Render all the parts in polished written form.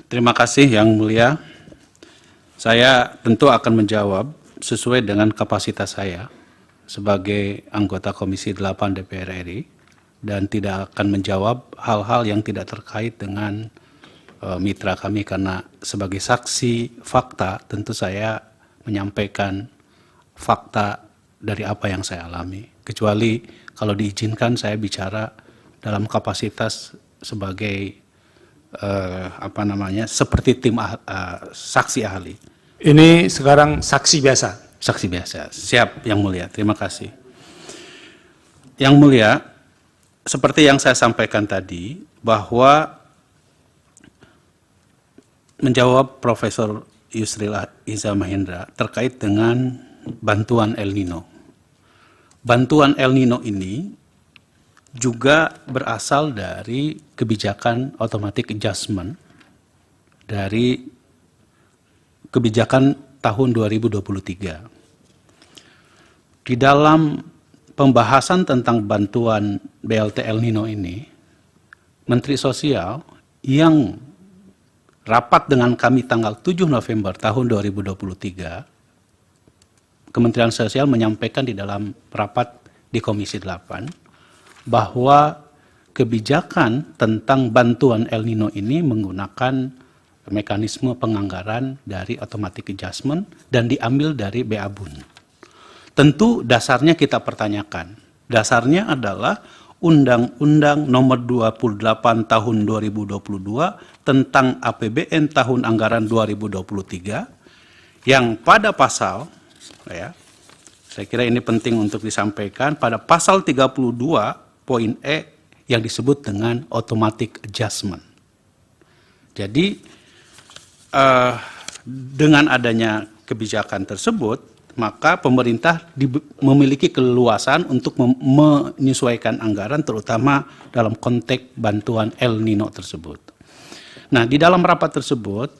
Terima kasih Yang Mulia. Saya tentu akan menjawab sesuai dengan kapasitas saya sebagai anggota Komisi 8 DPR RI dan tidak akan menjawab hal-hal yang tidak terkait dengan mitra kami, karena sebagai saksi fakta tentu saya menyampaikan fakta dari apa yang saya alami. Kecuali kalau diizinkan saya bicara dalam kapasitas sebagai seperti tim saksi ahli. Ini sekarang saksi biasa. Saksi biasa. Siap, Yang Mulia. Terima kasih. Yang Mulia, seperti yang saya sampaikan tadi, bahwa menjawab Profesor Yusril Iza Mahendra terkait dengan bantuan El Nino. Bantuan El Nino ini juga berasal dari kebijakan automatic adjustment dari kebijakan tahun 2023. Di dalam pembahasan tentang bantuan BLT El Nino ini, Menteri Sosial yang rapat dengan kami tanggal 7 November tahun 2023, Kementerian Sosial menyampaikan di dalam rapat di Komisi 8, bahwa kebijakan tentang bantuan El Nino ini menggunakan mekanisme penganggaran dari automatic adjustment dan diambil dari BABUN. Tentu dasarnya kita pertanyakan. Dasarnya adalah Undang-Undang Nomor 28 Tahun 2022 tentang APBN Tahun Anggaran 2023 yang pada pasal, saya kira ini penting untuk disampaikan, pada pasal 32 poin E yang disebut dengan automatic adjustment. Jadi dengan adanya kebijakan tersebut, maka pemerintah memiliki keleluasan untuk menyesuaikan anggaran, terutama dalam konteks bantuan El Nino tersebut. Nah, di dalam rapat tersebut,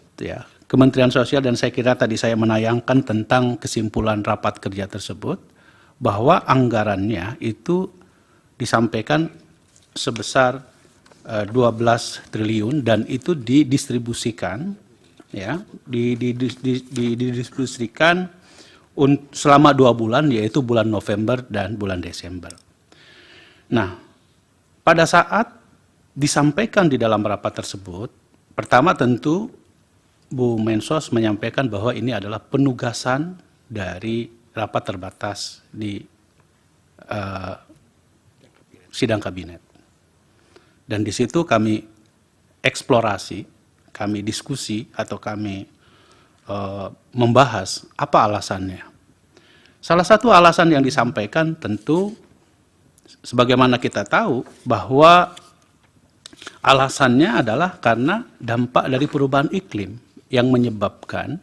Kementerian Sosial, dan saya kira tadi saya menayangkan tentang kesimpulan rapat kerja tersebut, bahwa anggarannya itu disampaikan sebesar 12 triliun dan itu didistribusikan, didistribusikan selama 2 bulan, yaitu bulan November dan bulan Desember. Nah, pada saat disampaikan di dalam rapat tersebut, pertama tentu Bu Mensos menyampaikan bahwa ini adalah penugasan dari rapat terbatas di sidang kabinet. Dan di situ kami eksplorasi, kami diskusi, atau kami membahas apa alasannya. Salah satu alasan yang disampaikan tentu, sebagaimana kita tahu, bahwa alasannya adalah karena dampak dari perubahan iklim yang menyebabkan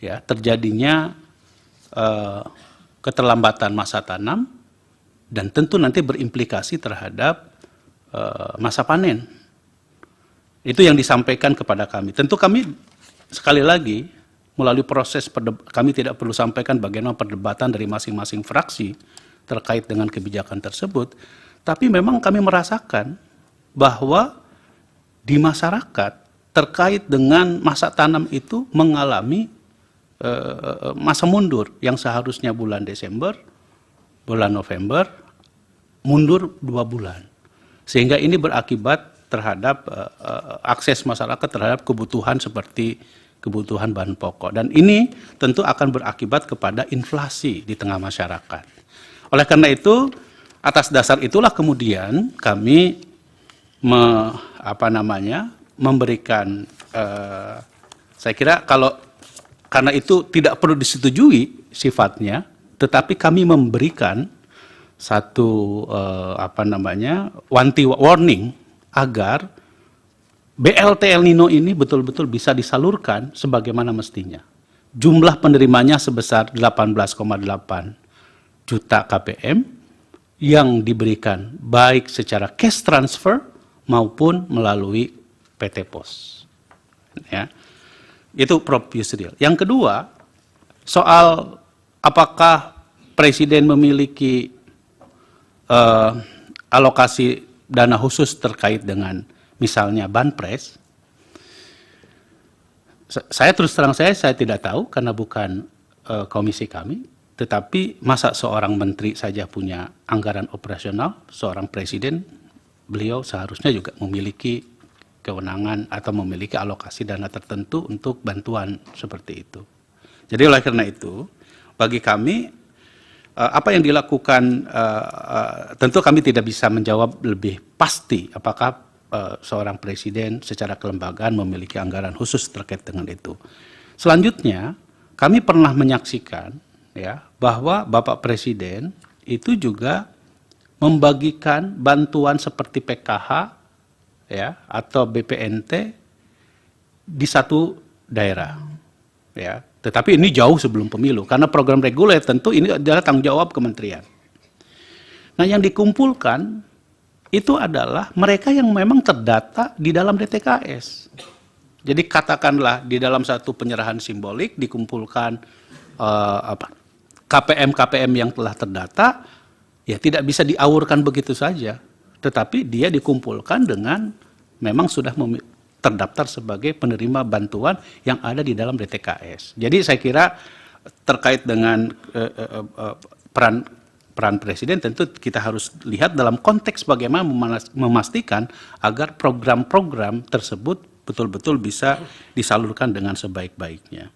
terjadinya keterlambatan masa tanam, dan tentu nanti berimplikasi terhadap masa panen. Itu yang disampaikan kepada kami. Tentu kami sekali lagi melalui proses kami tidak perlu sampaikan bagaimana perdebatan dari masing-masing fraksi terkait dengan kebijakan tersebut, tapi memang kami merasakan bahwa di masyarakat terkait dengan masa tanam itu mengalami masa mundur yang seharusnya bulan Desember, bulan November, mundur 2 bulan. Sehingga ini berakibat terhadap akses masyarakat terhadap kebutuhan seperti kebutuhan bahan pokok. Dan ini tentu akan berakibat kepada inflasi di tengah masyarakat. Oleh karena itu, atas dasar itulah kemudian kami memberikan, saya kira karena itu tidak perlu disetujui sifatnya, tetapi kami memberikan satu warning agar BLT El Nino ini betul-betul bisa disalurkan sebagaimana mestinya. Jumlah penerimanya sebesar 18,8 juta KPM yang diberikan baik secara cash transfer maupun melalui PT Pos. Itu Prof. Yusril. Yang kedua, soal apakah Presiden memiliki alokasi dana khusus terkait dengan misalnya Banpres. Saya terus terang saya tidak tahu karena bukan komisi kami, tetapi masa seorang menteri saja punya anggaran operasional, seorang presiden, beliau seharusnya juga memiliki kewenangan atau memiliki alokasi dana tertentu untuk bantuan seperti itu. Jadi oleh karena itu, bagi kami, apa yang dilakukan, tentu kami tidak bisa menjawab lebih pasti apakah seorang presiden secara kelembagaan memiliki anggaran khusus terkait dengan itu. Selanjutnya, kami pernah menyaksikan ya bahwa Bapak Presiden itu juga membagikan bantuan seperti PKH ya atau BPNT di satu daerah ya. Tetapi ini jauh sebelum pemilu karena program reguler tentu ini adalah tanggung jawab kementerian. Nah, yang dikumpulkan itu adalah mereka yang memang terdata di dalam DTKS. Jadi katakanlah di dalam satu penyerahan simbolik dikumpulkan KPM-KPM yang telah terdata, ya tidak bisa diaurkan begitu saja. Tetapi dia dikumpulkan dengan memang sudah terdaftar sebagai penerima bantuan yang ada di dalam DTKS. Jadi saya kira terkait dengan peran presiden tentu kita harus lihat dalam konteks bagaimana memastikan agar program-program tersebut betul-betul bisa disalurkan dengan sebaik-baiknya.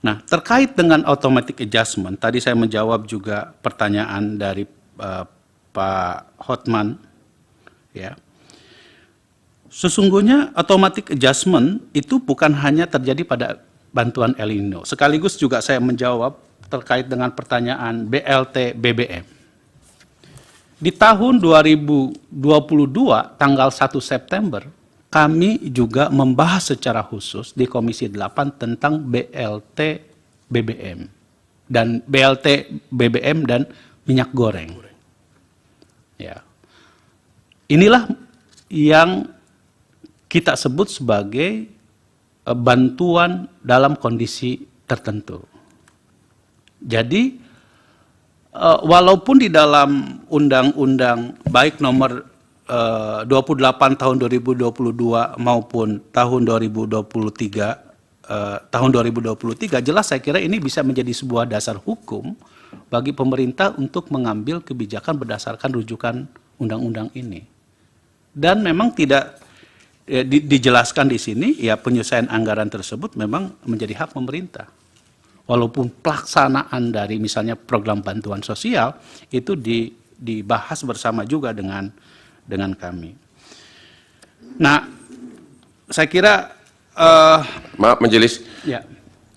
Nah, terkait dengan automatic adjustment, tadi saya menjawab juga pertanyaan dari Pak Hotman, ya. Sesungguhnya automatic adjustment itu bukan hanya terjadi pada bantuan El Nino. Sekaligus juga saya menjawab terkait dengan pertanyaan BLT BBM. Di tahun 2022, tanggal 1 September, kami juga membahas secara khusus di Komisi 8 tentang BLT BBM dan BLT BBM dan minyak goreng. Ya. Inilah yang kita sebut sebagai bantuan dalam kondisi tertentu. Jadi walaupun di dalam undang-undang baik nomor 28 tahun 2022 maupun tahun 2023 jelas saya kira ini bisa menjadi sebuah dasar hukum bagi pemerintah untuk mengambil kebijakan berdasarkan rujukan undang-undang ini. Dan memang tidak dijelaskan di sini ya penyelesaian anggaran tersebut memang menjadi hak pemerintah. Walaupun pelaksanaan dari misalnya program bantuan sosial itu dibahas bersama juga dengan kami. Nah, saya kira maaf Majelis, ya.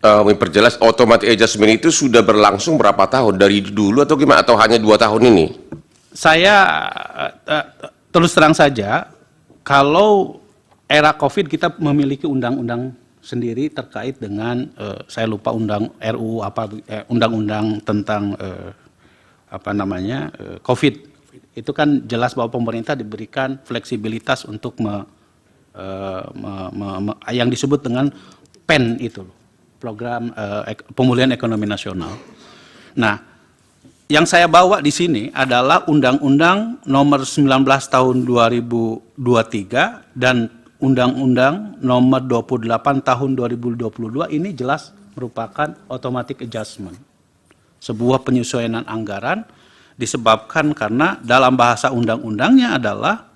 memperjelas automatic adjustment itu sudah berlangsung berapa tahun, dari dulu atau gimana, atau hanya 2 tahun ini? Saya terus terang saja, kalau era COVID kita memiliki undang-undang sendiri terkait dengan saya lupa undang-undang tentang COVID. Itu kan jelas bahwa pemerintah diberikan fleksibilitas untuk yang disebut dengan PEN itu, program pemulihan ekonomi nasional. Nah, yang saya bawa di sini adalah Undang-Undang Nomor 19 Tahun 2023 dan Undang-Undang Nomor 28 Tahun 2022 ini jelas merupakan automatic adjustment, sebuah penyesuaian anggaran disebabkan karena dalam bahasa undang-undangnya adalah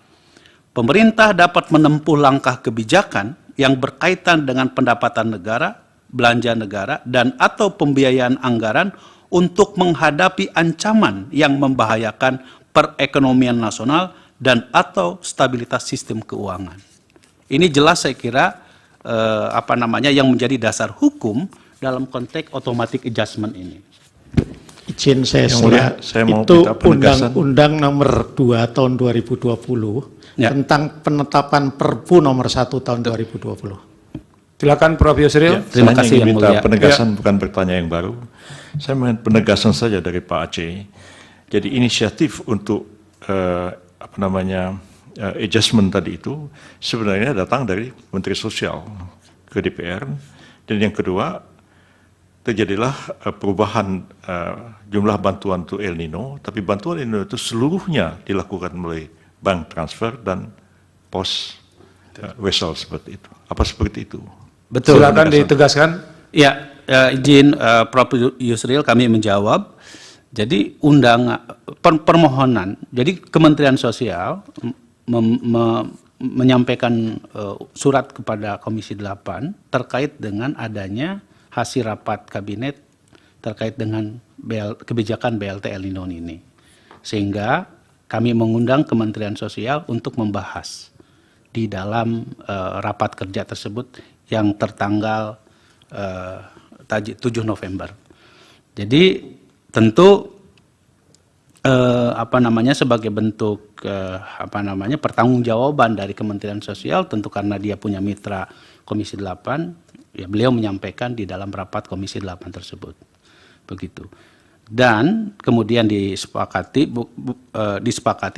pemerintah dapat menempuh langkah kebijakan yang berkaitan dengan pendapatan negara, belanja negara, dan atau pembiayaan anggaran untuk menghadapi ancaman yang membahayakan perekonomian nasional dan atau stabilitas sistem keuangan. Ini jelas saya kira yang menjadi dasar hukum dalam konteks automatic adjustment ini. Izin saya mau itu minta penegasan. Undang-Undang Nomor 2 Tahun 2020 Ya. tentang penetapan Perpu Nomor 1 Tahun 2020. Silakan Prof. Yusril. Ya, Terima saya kasih, ingin Yang minta Mulia. penegasan, bukan bertanya yang baru. Saya ingin penegasan saja dari Pak Aceh. Jadi inisiatif untuk adjustment tadi itu sebenarnya datang dari Menteri Sosial ke DPR. Dan yang kedua, terjadilah perubahan jumlah bantuan untuk El Nino, tapi bantuan El Nino itu seluruhnya dilakukan melalui bank transfer dan pos wesel seperti itu. Apa seperti itu? Betul. Silakan ditegaskan. Ya, izin Prof. Yusril kami menjawab. Jadi permohonan, jadi Kementerian Sosial menyampaikan surat kepada Komisi 8 terkait dengan adanya hasil rapat kabinet terkait dengan kebijakan BLT El Nino ini. Sehingga kami mengundang Kementerian Sosial untuk membahas di dalam rapat kerja tersebut yang tertanggal 7 November. Jadi tentu sebagai bentuk pertanggungjawaban dari Kementerian Sosial, tentu karena dia punya mitra Komisi 8, ya beliau menyampaikan di dalam rapat Komisi 8 tersebut. Begitu. Dan kemudian disepakati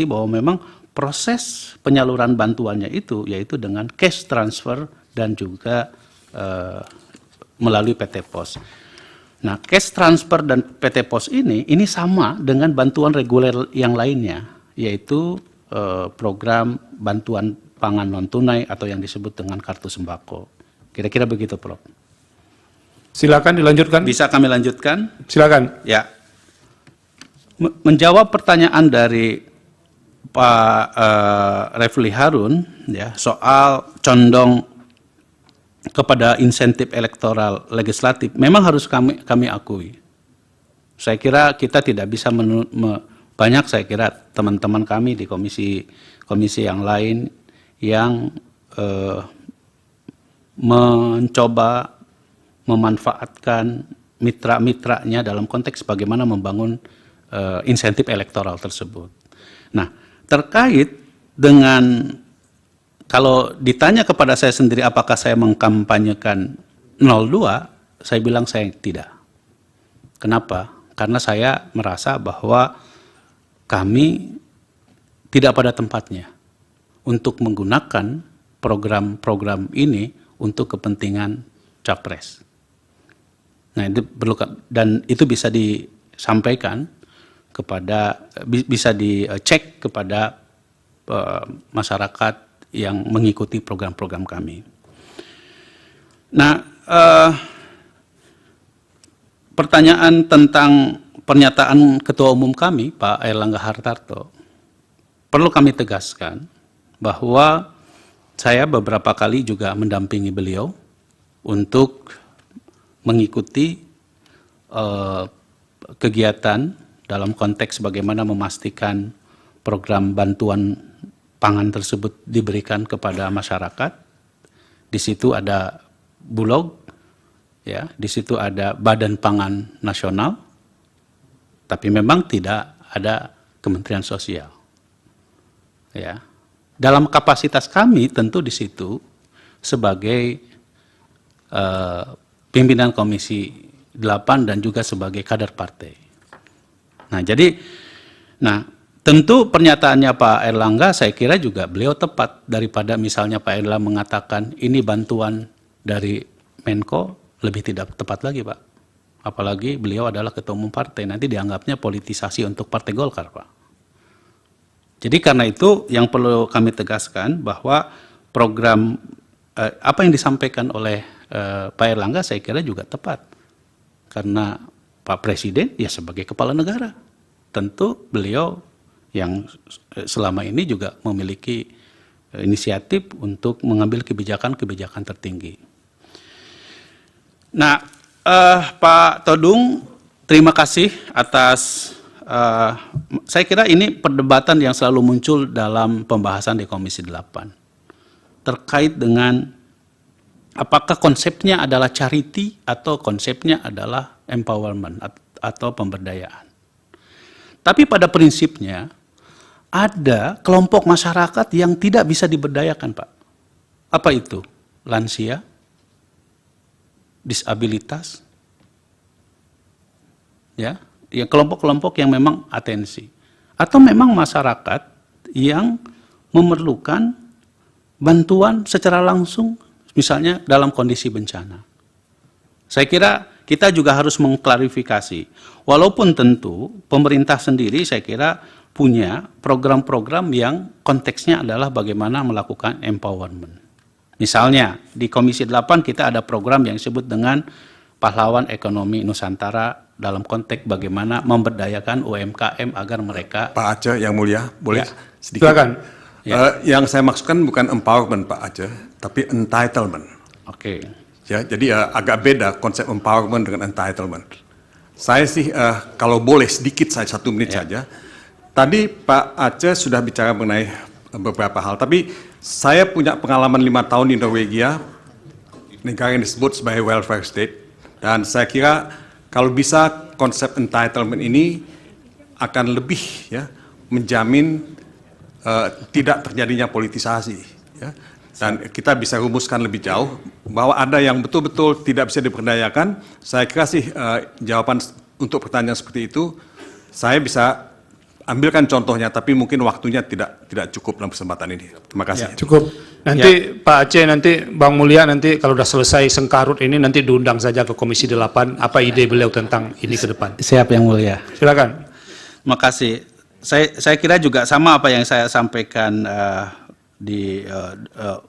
bahwa memang proses penyaluran bantuannya itu yaitu dengan cash transfer dan juga melalui PT Pos. Nah, cash transfer dan PT Pos ini sama dengan bantuan reguler yang lainnya, yaitu program bantuan pangan non-tunai atau yang disebut dengan kartu sembako. Kira-kira begitu, Prof. Silakan dilanjutkan. Bisa kami lanjutkan? Silakan. Ya. Menjawab pertanyaan dari Pak Refli Harun ya, soal condong kepada insentif elektoral legislatif, memang harus kami akui. Saya kira kita tidak bisa banyak saya kira teman-teman kami di komisi yang lain yang mencoba memanfaatkan mitra-mitranya dalam konteks bagaimana membangun insentif elektoral tersebut. Nah, terkait dengan kalau ditanya kepada saya sendiri apakah saya mengkampanyekan 02, saya bilang saya tidak. Kenapa? Karena saya merasa bahwa kami tidak pada tempatnya untuk menggunakan program-program ini untuk kepentingan capres. Nah, itu perlu, dan itu bisa disampaikan kepada, bisa dicek kepada masyarakat yang mengikuti program-program kami. Nah, pertanyaan tentang pernyataan Ketua Umum kami, Pak Airlangga Hartarto, perlu kami tegaskan bahwa saya beberapa kali juga mendampingi beliau untuk mengikuti kegiatan dalam konteks bagaimana memastikan program bantuan pangan tersebut diberikan kepada masyarakat. Di situ ada Bulog, ya, di situ ada Badan Pangan Nasional, tapi memang tidak ada Kementerian Sosial. Ya, dalam kapasitas kami tentu di situ sebagai pimpinan Komisi 8 dan juga sebagai kader partai. Nah, tentu pernyataannya Pak Airlangga saya kira juga beliau tepat daripada misalnya Pak Airlangga mengatakan ini bantuan dari Menko, lebih tidak tepat lagi Pak. Apalagi beliau adalah ketua umum partai, nanti dianggapnya politisasi untuk Partai Golkar Pak. Jadi karena itu yang perlu kami tegaskan bahwa program apa yang disampaikan oleh Pak Airlangga saya kira juga tepat. Karena Pak Presiden ya sebagai kepala negara, tentu beliau yang selama ini juga memiliki inisiatif untuk mengambil kebijakan-kebijakan tertinggi. Nah, Pak Todung, terima kasih atas, saya kira ini perdebatan yang selalu muncul dalam pembahasan di Komisi 8. Terkait dengan apakah konsepnya adalah charity atau konsepnya adalah empowerment atau pemberdayaan. Tapi pada prinsipnya, ada kelompok masyarakat yang tidak bisa diberdayakan, Pak. Apa itu? Lansia, disabilitas, ya kelompok-kelompok yang memang atensi. Atau memang masyarakat yang memerlukan bantuan secara langsung, misalnya dalam kondisi bencana. Saya kira kita juga harus mengklarifikasi. Walaupun tentu pemerintah sendiri saya kira punya program-program yang konteksnya adalah bagaimana melakukan empowerment. Misalnya di Komisi 8 kita ada program yang disebut dengan Pahlawan Ekonomi Nusantara dalam konteks bagaimana memberdayakan UMKM agar mereka. Pak Aceh yang mulia, boleh Ya. sedikit? Silakan. Yang saya maksudkan bukan empowerment Pak Aceh, tapi entitlement. Oke. Ya, jadi agak beda konsep empowerment dengan entitlement. Saya sih kalau boleh sedikit saya 1 menit saja. Tadi Pak Aceh sudah bicara mengenai beberapa hal, tapi saya punya pengalaman 5 tahun di Norwegia, negara yang disebut sebagai welfare state, dan saya kira kalau bisa konsep entitlement ini akan lebih ya menjamin tidak terjadinya politisasi. Ya. Dan kita bisa rumuskan lebih jauh bahwa ada yang betul-betul tidak bisa diberdayakan. Saya kira sih jawaban untuk pertanyaan seperti itu saya bisa ambilkan contohnya, tapi mungkin waktunya tidak cukup dalam kesempatan ini. Terima kasih. Cukup. Nanti Pak Aceh, nanti Bang Mulya, nanti kalau sudah selesai sengkarut ini nanti diundang saja ke Komisi 8, apa ide beliau tentang ini ke depan. Siap Yang Mulia. Silakan. Makasih. Saya kira juga sama apa yang saya sampaikan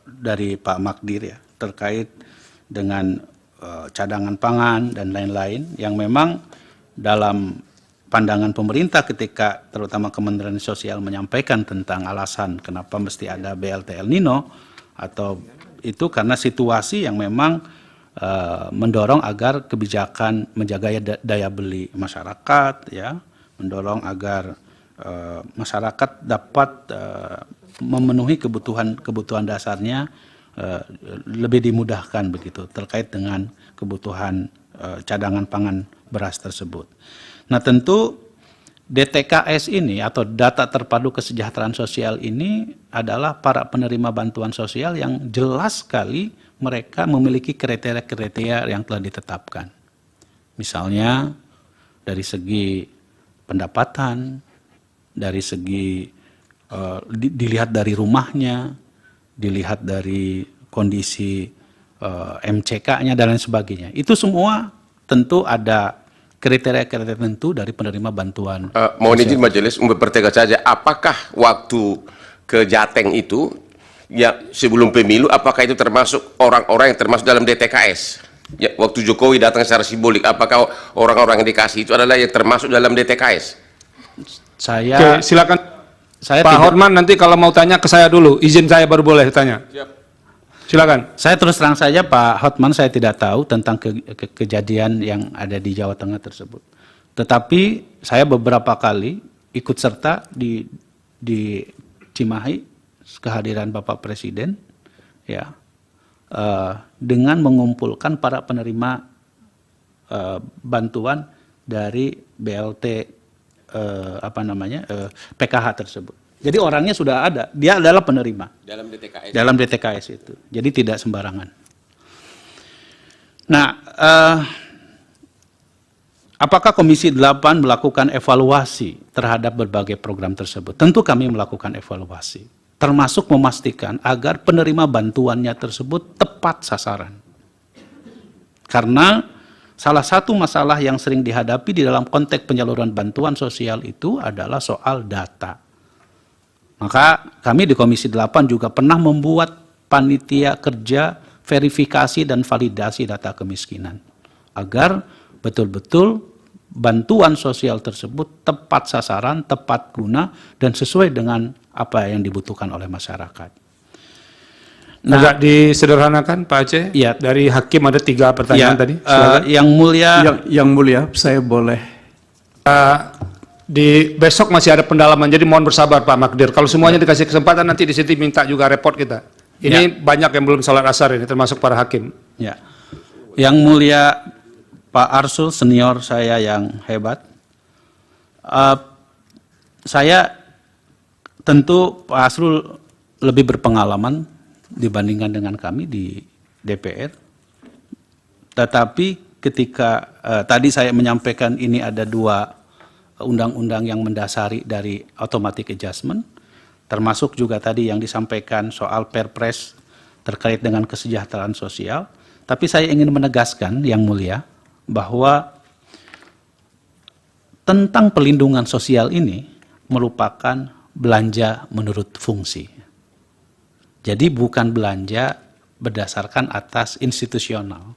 dari Pak Magdir ya, terkait dengan cadangan pangan dan lain-lain yang memang dalam pandangan pemerintah ketika terutama Kementerian Sosial menyampaikan tentang alasan kenapa mesti ada BLT El Nino, atau itu karena situasi yang memang mendorong agar kebijakan menjaga daya beli masyarakat, ya, mendorong agar masyarakat dapat memenuhi kebutuhan dasarnya lebih dimudahkan begitu terkait dengan kebutuhan cadangan pangan beras tersebut. Nah tentu DTKS ini atau data terpadu kesejahteraan sosial ini adalah para penerima bantuan sosial yang jelas sekali mereka memiliki kriteria-kriteria yang telah ditetapkan. Misalnya dari segi pendapatan, dari segi dilihat dari rumahnya, dilihat dari kondisi MCK-nya dan lain sebagainya. Itu semua tentu ada kriteria-kriteria tertentu dari penerima bantuan. Mohon izin majelis mempertegas saja, apakah waktu ke Jateng itu ya sebelum pemilu, apakah itu termasuk orang-orang yang termasuk dalam DTKS? Ya, waktu Jokowi datang secara simbolik, apakah orang-orang yang dikasih itu adalah yang termasuk dalam DTKS? Oke, silakan. Saya Pak tidak- Hotman nanti kalau mau tanya ke saya dulu, izin saya baru boleh tanya. Silakan. Saya terus terang saja Pak Hotman, saya tidak tahu tentang kejadian yang ada di Jawa Tengah tersebut. Tetapi saya beberapa kali ikut serta di Cimahi kehadiran Bapak Presiden, ya, dengan mengumpulkan para penerima bantuan dari BLT PKH tersebut. Jadi orangnya sudah ada, dia adalah penerima Dalam DTKS. dalam DTKS itu. Jadi tidak sembarangan. Nah, apakah Komisi 8 melakukan evaluasi terhadap berbagai program tersebut? Tentu kami melakukan evaluasi, termasuk memastikan agar penerima bantuannya tersebut tepat sasaran. Karena salah satu masalah yang sering dihadapi di dalam konteks penyaluran bantuan sosial itu adalah soal data. Maka kami di Komisi 8 juga pernah membuat panitia kerja verifikasi dan validasi data kemiskinan, agar betul-betul bantuan sosial tersebut tepat sasaran, tepat guna, dan sesuai dengan apa yang dibutuhkan oleh masyarakat. Nah, Agak disederhanakan Pak Aceh. Iya. Dari Hakim ada 3 pertanyaan tadi. Silakan. Yang mulia, Yang mulia, saya boleh. Di besok masih ada pendalaman, jadi mohon bersabar Pak Magdir. Kalau semuanya dikasih kesempatan nanti di sini minta juga report kita. Ini banyak yang belum salat asar ini, termasuk para hakim. ya, yang mulia Pak Arsul senior saya yang hebat. Saya tentu Pak Arsul lebih berpengalaman dibandingkan dengan kami di DPR. Tetapi ketika tadi saya menyampaikan ini ada 2 undang-undang yang mendasari dari automatic adjustment, termasuk juga tadi yang disampaikan soal Perpres terkait dengan kesejahteraan sosial. Tapi saya ingin menegaskan yang mulia bahwa tentang pelindungan sosial ini merupakan belanja menurut fungsi. Jadi bukan belanja berdasarkan atas institusional.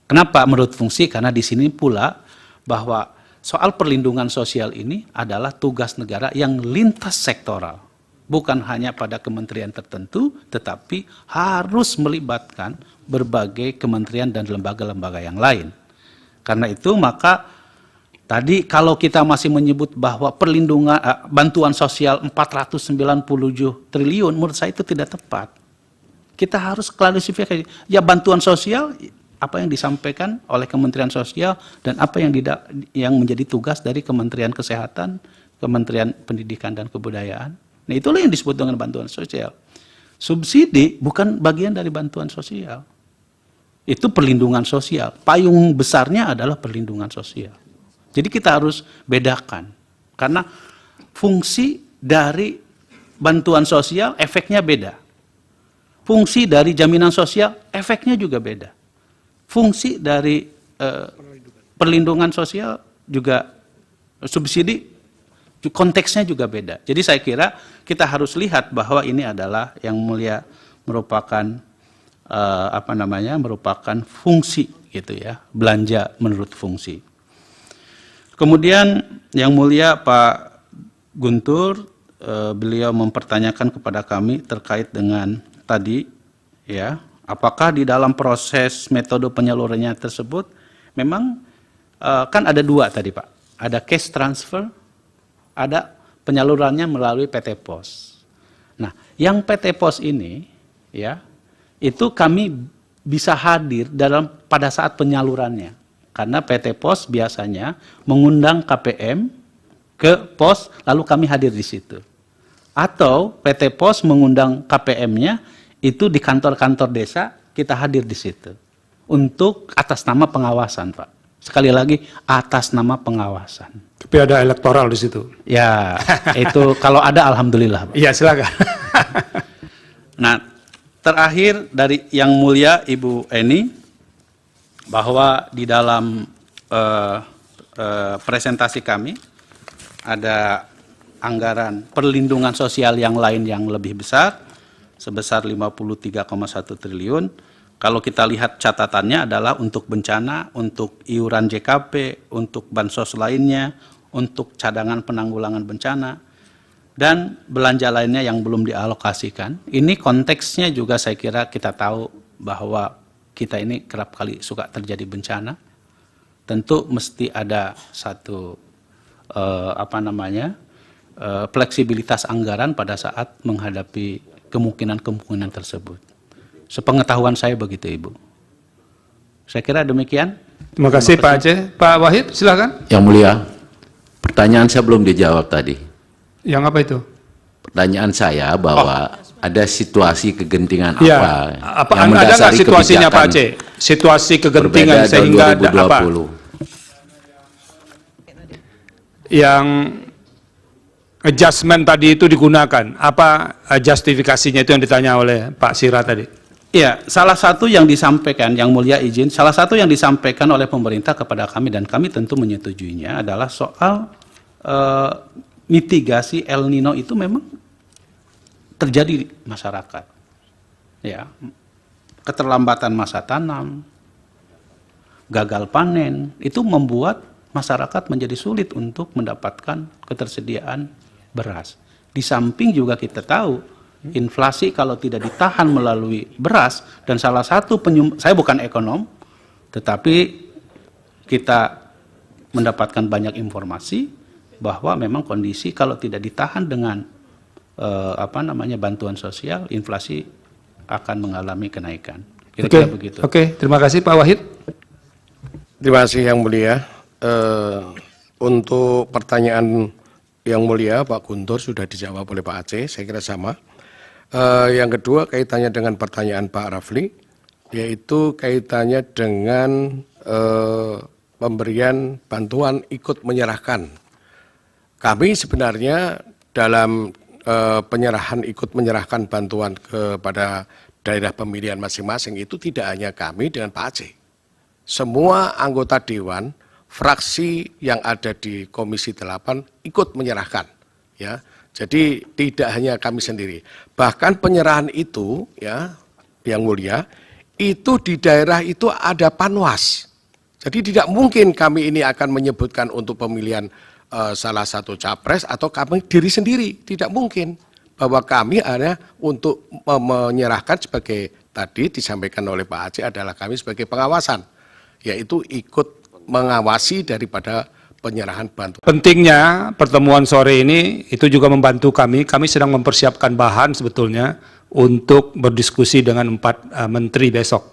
Kenapa menurut fungsi? Karena di sini pula bahwa soal perlindungan sosial ini adalah tugas negara yang lintas sektoral. Bukan hanya pada kementerian tertentu, tetapi harus melibatkan berbagai kementerian dan lembaga-lembaga yang lain. Karena itu maka tadi kalau kita masih menyebut bahwa perlindungan bantuan sosial 497 triliun, menurut saya itu tidak tepat. Kita harus klarifikasi. Ya bantuan sosial apa yang disampaikan oleh Kementerian Sosial dan apa yang menjadi tugas dari Kementerian Kesehatan, Kementerian Pendidikan dan Kebudayaan. Nah, itulah yang disebut dengan bantuan sosial. Subsidi bukan bagian dari bantuan sosial. Itu perlindungan sosial. Payung besarnya adalah perlindungan sosial. Jadi kita harus bedakan. Karena fungsi dari bantuan sosial efeknya beda. Fungsi dari jaminan sosial efeknya juga beda. Fungsi dari perlindungan sosial juga subsidi konteksnya juga beda. Jadi saya kira kita harus lihat bahwa ini adalah yang mulia merupakan merupakan fungsi gitu ya, belanja menurut fungsi. Kemudian yang mulia Pak Guntur, beliau mempertanyakan kepada kami terkait dengan tadi ya, apakah di dalam proses metode penyalurannya tersebut memang kan ada dua tadi Pak, ada cash transfer, ada penyalurannya melalui PT Pos. Nah, yang PT Pos ini ya, itu kami bisa hadir pada saat penyalurannya. Karena PT Pos biasanya mengundang KPM ke pos, lalu kami hadir di situ. Atau PT Pos mengundang KPM-nya itu di kantor-kantor desa, kita hadir di situ. Untuk atas nama pengawasan, Pak. Sekali lagi, atas nama pengawasan. Tapi ada elektoral di situ. Ya, itu kalau ada alhamdulillah, Pak. Iya, silakan. Nah, terakhir dari yang mulia Ibu Eni, bahwa di dalam presentasi kami ada anggaran perlindungan sosial yang lain yang lebih besar, sebesar 53,1 triliun. Kalau kita lihat catatannya adalah untuk bencana, untuk iuran JKP, untuk bansos lainnya, untuk cadangan penanggulangan bencana, dan belanja lainnya yang belum dialokasikan. Ini konteksnya juga saya kira kita tahu bahwa kita ini kerap kali suka terjadi bencana. Tentu mesti ada satu fleksibilitas anggaran pada saat menghadapi kemungkinan-kemungkinan tersebut. Sepengetahuan saya begitu, Ibu. Saya kira demikian. Terima kasih Pak Aceh. Pak Wahid, silakan. Yang mulia, pertanyaan saya belum dijawab tadi. Yang apa itu? Pertanyaan saya bahwa ada situasi kegentingan Ya, apa yang ada nggak mendasari situasinya Pak kebijakan Aceh? Situasi kegentingan berbeda sehingga tahun ada apa? 2020. Yang adjustment tadi itu digunakan. Apa justifikasinya itu yang ditanya oleh Pak Sira tadi? Ya, salah satu yang disampaikan, yang mulia izin, salah satu yang disampaikan oleh pemerintah kepada kami dan kami tentu menyetujuinya adalah soal mitigasi El Nino itu memang terjadi di masyarakat. Ya, keterlambatan masa tanam, gagal panen, itu membuat masyarakat menjadi sulit untuk mendapatkan ketersediaan beras. Di samping juga kita tahu inflasi kalau tidak ditahan melalui beras, dan salah satu saya bukan ekonom, tetapi kita mendapatkan banyak informasi bahwa memang kondisi kalau tidak ditahan dengan bantuan sosial, inflasi akan mengalami kenaikan. Kira-kira begitu. Oke, terima kasih Pak Wahid. Terima kasih Yang Mulia. Untuk pertanyaan Yang Mulia Pak Guntur sudah dijawab oleh Pak Aceh, saya kira sama. Yang kedua kaitannya dengan pertanyaan Pak Rafli, yaitu kaitannya dengan pemberian bantuan ikut menyerahkan. Kami sebenarnya dalam penyerahan ikut menyerahkan bantuan kepada daerah pemilihan masing-masing itu tidak hanya kami dengan Pak Aceh. Semua anggota Dewan, fraksi yang ada di Komisi 8 ikut menyerahkan. Ya. Jadi tidak hanya kami sendiri. Bahkan penyerahan itu ya yang mulia, itu di daerah itu ada panwas. Jadi tidak mungkin kami ini akan menyebutkan untuk pemilihan salah satu capres atau kami diri sendiri. Tidak mungkin. Bahwa kami hanya untuk menyerahkan sebagai tadi disampaikan oleh Pak Aceh adalah kami sebagai pengawasan. Yaitu ikut mengawasi daripada penyerahan bantuan. Pentingnya pertemuan sore ini itu juga membantu kami. Kami sedang mempersiapkan bahan sebetulnya untuk berdiskusi dengan 4 menteri besok.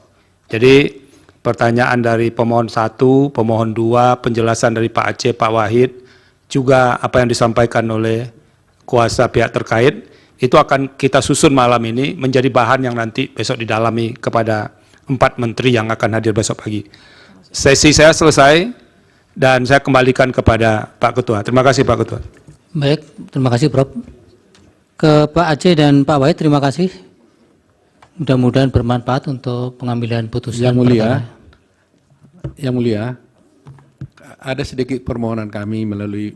Jadi pertanyaan dari pemohon 1, pemohon 2, penjelasan dari Pak Aceh, Pak Wahid, juga apa yang disampaikan oleh kuasa pihak terkait, itu akan kita susun malam ini menjadi bahan yang nanti besok didalami kepada 4 menteri yang akan hadir besok pagi. Sesi saya selesai. Dan saya kembalikan kepada Pak Ketua. Terima kasih Pak Ketua. Baik, terima kasih Prof. Ke Pak Aceh dan Pak Wahid, terima kasih. Mudah-mudahan bermanfaat untuk pengambilan putusan. Yang mulia, ada sedikit permohonan kami melalui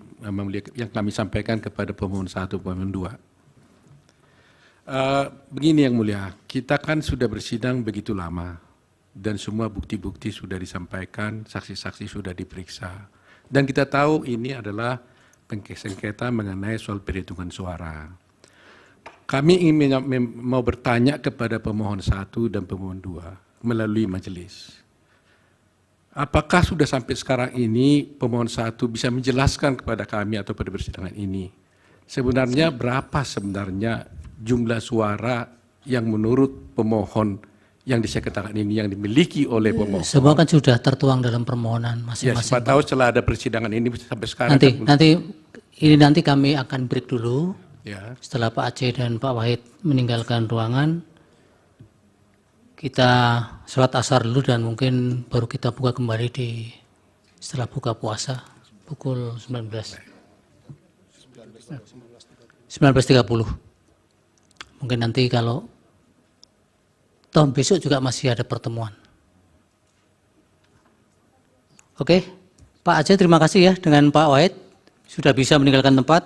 yang kami sampaikan kepada pemohon 1, pemohon 2. Begini yang mulia, kita kan sudah bersidang begitu lama. Dan semua bukti-bukti sudah disampaikan, saksi-saksi sudah diperiksa. Dan kita tahu ini adalah sengketa mengenai soal perhitungan suara. Kami ingin mau bertanya kepada pemohon 1 dan pemohon 2 melalui majelis. Apakah sudah sampai sekarang ini pemohon 1 bisa menjelaskan kepada kami atau pada persidangan ini, sebenarnya berapa sebenarnya jumlah suara yang menurut pemohon yang disengketakan ini yang dimiliki oleh pemohon. Semua kan sudah tertuang dalam permohonan Ya, masing-masing. siapa tahu setelah ada persidangan ini sampai sekarang. Nanti kami akan break dulu. Ya. Setelah Pak Aceh dan Pak Wahid meninggalkan ruangan, kita sholat asar dulu dan mungkin baru kita buka kembali setelah buka puasa pukul 19.30. Mungkin nanti kalau toh besok juga masih ada pertemuan. Oke, Pak Aceh terima kasih ya dengan Pak Wahid sudah bisa meninggalkan tempat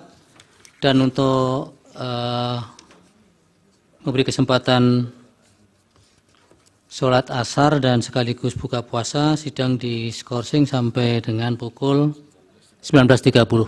dan untuk memberi kesempatan sholat asar dan sekaligus buka puasa sidang diskorsing sampai dengan pukul 19.30.